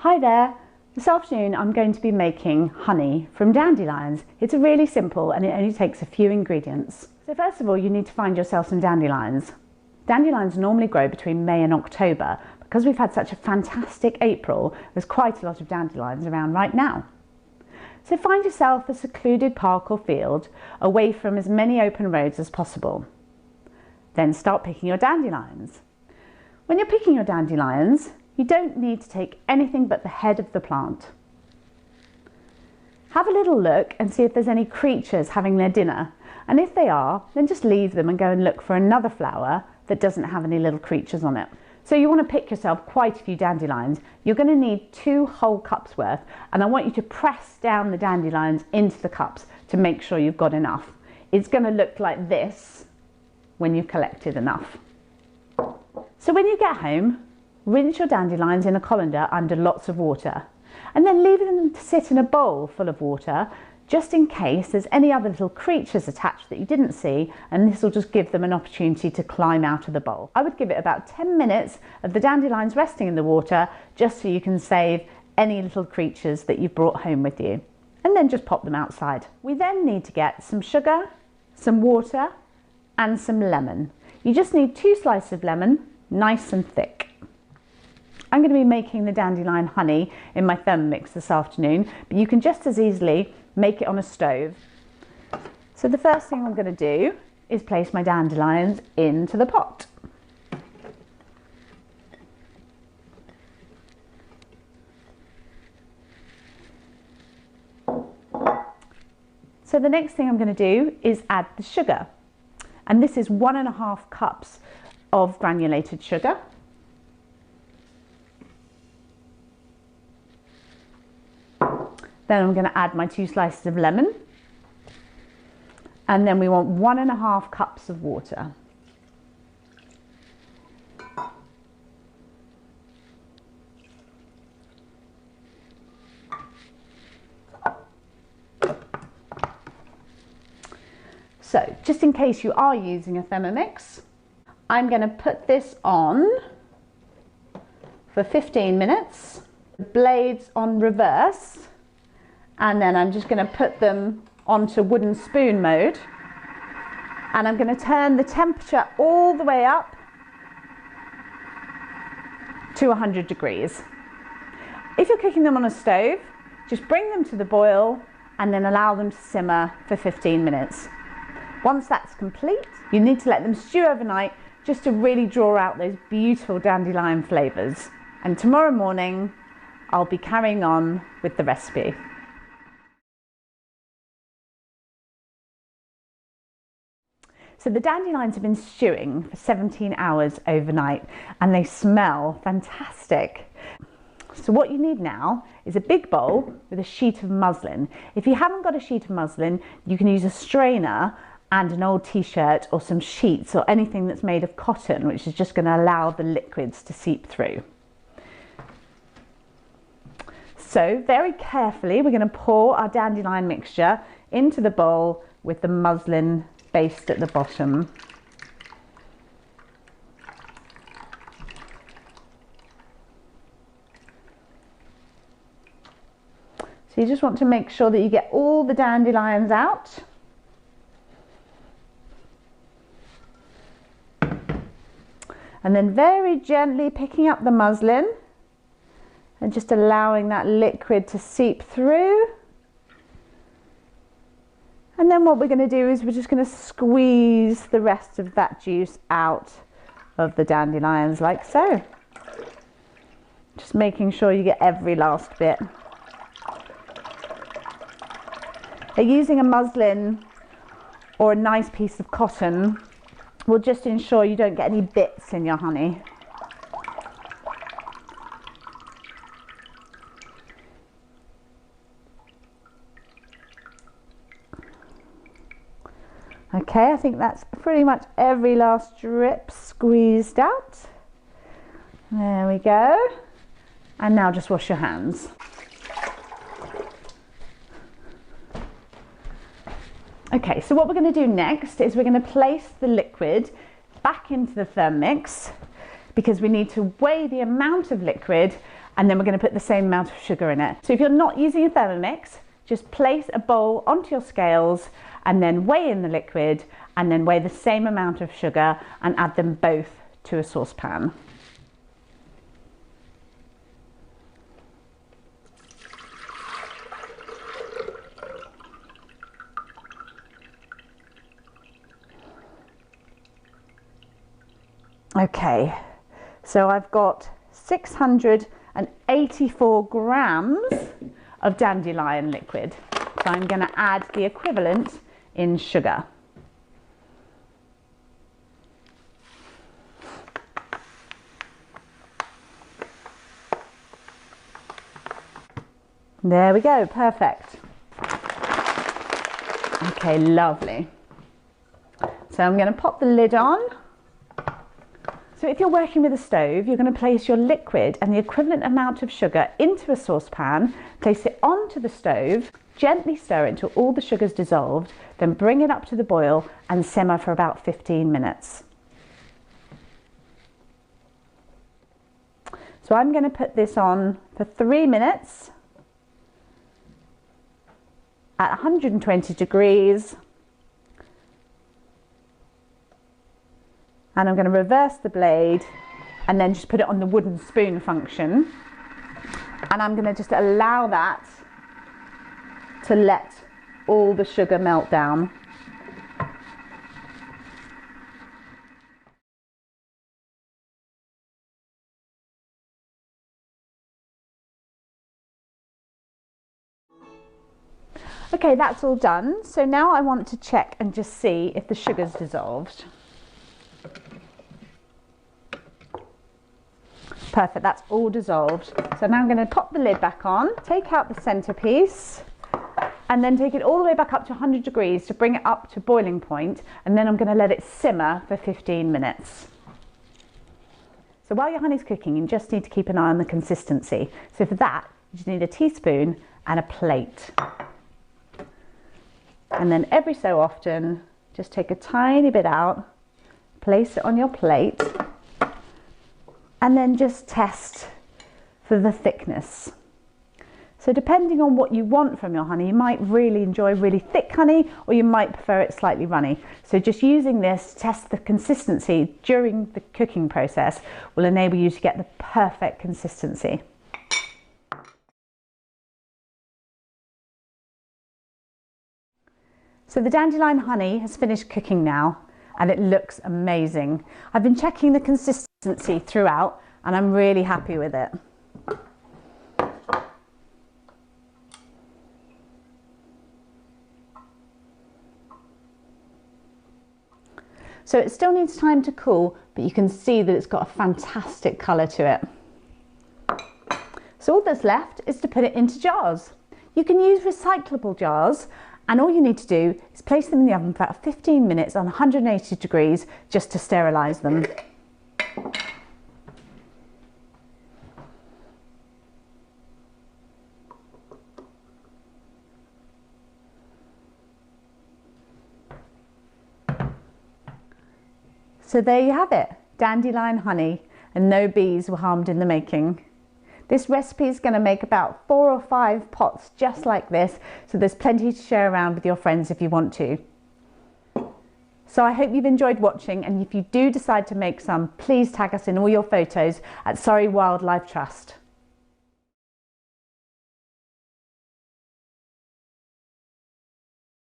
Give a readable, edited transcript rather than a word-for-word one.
Hi there! This afternoon I'm going to be making honey from dandelions. It's really simple and it only takes a few ingredients. So first of all you need to find yourself some dandelions. Dandelions normally grow between May and October. Because we've had such a fantastic April, there's quite a lot of dandelions around right now. So find yourself a secluded park or field away from as many open roads as possible. Then start picking your dandelions. When you're picking your dandelions, you don't need to take anything but the head of the plant. Have a little look and see if there's any creatures having their dinner, and if they are, then just leave them and go and look for another flower that doesn't have any little creatures on it. So you want to pick yourself quite a few dandelions. You're going to need 2 whole cups worth, and I want you to press down the dandelions into the cups to make sure you've got enough. It's going to look like this when you've collected enough. So when you get home, rinse your dandelions in a colander under lots of water, and then leave them to sit in a bowl full of water just in case there's any other little creatures attached that you didn't see, and this will just give them an opportunity to climb out of the bowl. I would give it about 10 minutes of the dandelions resting in the water just so you can save any little creatures that you've brought home with you, and then just pop them outside. We then need to get some sugar, some water and some lemon. You just need 2 slices of lemon, nice and thick. I'm going to be making the dandelion honey in my Thermomix this afternoon, but you can just as easily make it on a stove. So the first thing I'm going to do is place my dandelions into the pot. So the next thing I'm going to do is add the sugar, and this is 1.5 cups of granulated sugar. Then I'm going to add my 2 slices of lemon, and then we want 1.5 cups of water. So just in case you are using a Thermomix, I'm going to put this on for 15 minutes, the blades on reverse. And then I'm just going to put them onto wooden spoon mode, and I'm going to turn the temperature all the way up to 100 degrees. If you're cooking them on a stove, just bring them to the boil and then allow them to simmer for 15 minutes. Once that's complete, you need to let them stew overnight just to really draw out those beautiful dandelion flavours. And tomorrow morning, I'll be carrying on with the recipe. So the dandelions have been stewing for 17 hours overnight, and they smell fantastic. So what you need now is a big bowl with a sheet of muslin. If you haven't got a sheet of muslin, you can use a strainer and an old t-shirt or some sheets or anything that's made of cotton, which is just going to allow the liquids to seep through. So very carefully, we're going to pour our dandelion mixture into the bowl with the muslin based at the bottom. So you just want to make sure that you get all the dandelions out. And then very gently picking up the muslin and just allowing that liquid to seep through. And then what we're going to do is we're just going to squeeze the rest of that juice out of the dandelions like so. Just making sure you get every last bit. Using a muslin or a nice piece of cotton will just ensure you don't get any bits in your honey. Okay, I think that's pretty much every last drip squeezed out. There we go. And now just wash your hands. Okay, so what we're going to do next is we're going to place the liquid back into the Thermomix because we need to weigh the amount of liquid and then we're going to put the same amount of sugar in it. So if you're not using a Thermomix, just place a bowl onto your scales and then weigh in the liquid and then weigh the same amount of sugar and add them both to a saucepan. Okay, so I've got 684 grams of dandelion liquid. So I'm going to add the equivalent in sugar. There we go, perfect. Okay, lovely. So I'm going to pop the lid on. So if you're working with a stove, you're going to place your liquid and the equivalent amount of sugar into a saucepan, place it onto the stove, gently stir it until all the sugar's dissolved, then bring it up to the boil and simmer for about 15 minutes. So I'm going to put this on for 3 minutes at 120 degrees. And I'm going to reverse the blade and then just put it on the wooden spoon function. And I'm going to just allow that to let all the sugar melt down. Okay, that's all done. So now I want to check and just see if the sugar's dissolved. Perfect, that's all dissolved. So now I'm going to pop the lid back on, take out the centerpiece, and then take it all the way back up to 100 degrees to bring it up to boiling point, and then I'm going to let it simmer for 15 minutes. So while your honey's cooking, you just need to keep an eye on the consistency. So for that, you just need a teaspoon and a plate. And then every so often, just take a tiny bit out, place it on your plate, and then just test for the thickness. So depending on what you want from your honey, you might really enjoy really thick honey, or you might prefer it slightly runny. So just using this to test the consistency during the cooking process will enable you to get the perfect consistency. So the dandelion honey has finished cooking now, and it looks amazing. I've been checking the consistency throughout and I'm really happy with it. So it still needs time to cool, but you can see that it's got a fantastic colour to it. So all that's left is to put it into jars. You can use recyclable jars, and all you need to do is place them in the oven for about 15 minutes on 180 degrees just to sterilise them. So there you have it, dandelion honey, and no bees were harmed in the making. This recipe is going to make about 4 or 5 pots just like this, so there's plenty to share around with your friends if you want to. So I hope you've enjoyed watching, and if you do decide to make some, please tag us in all your photos at Surrey Wildlife Trust.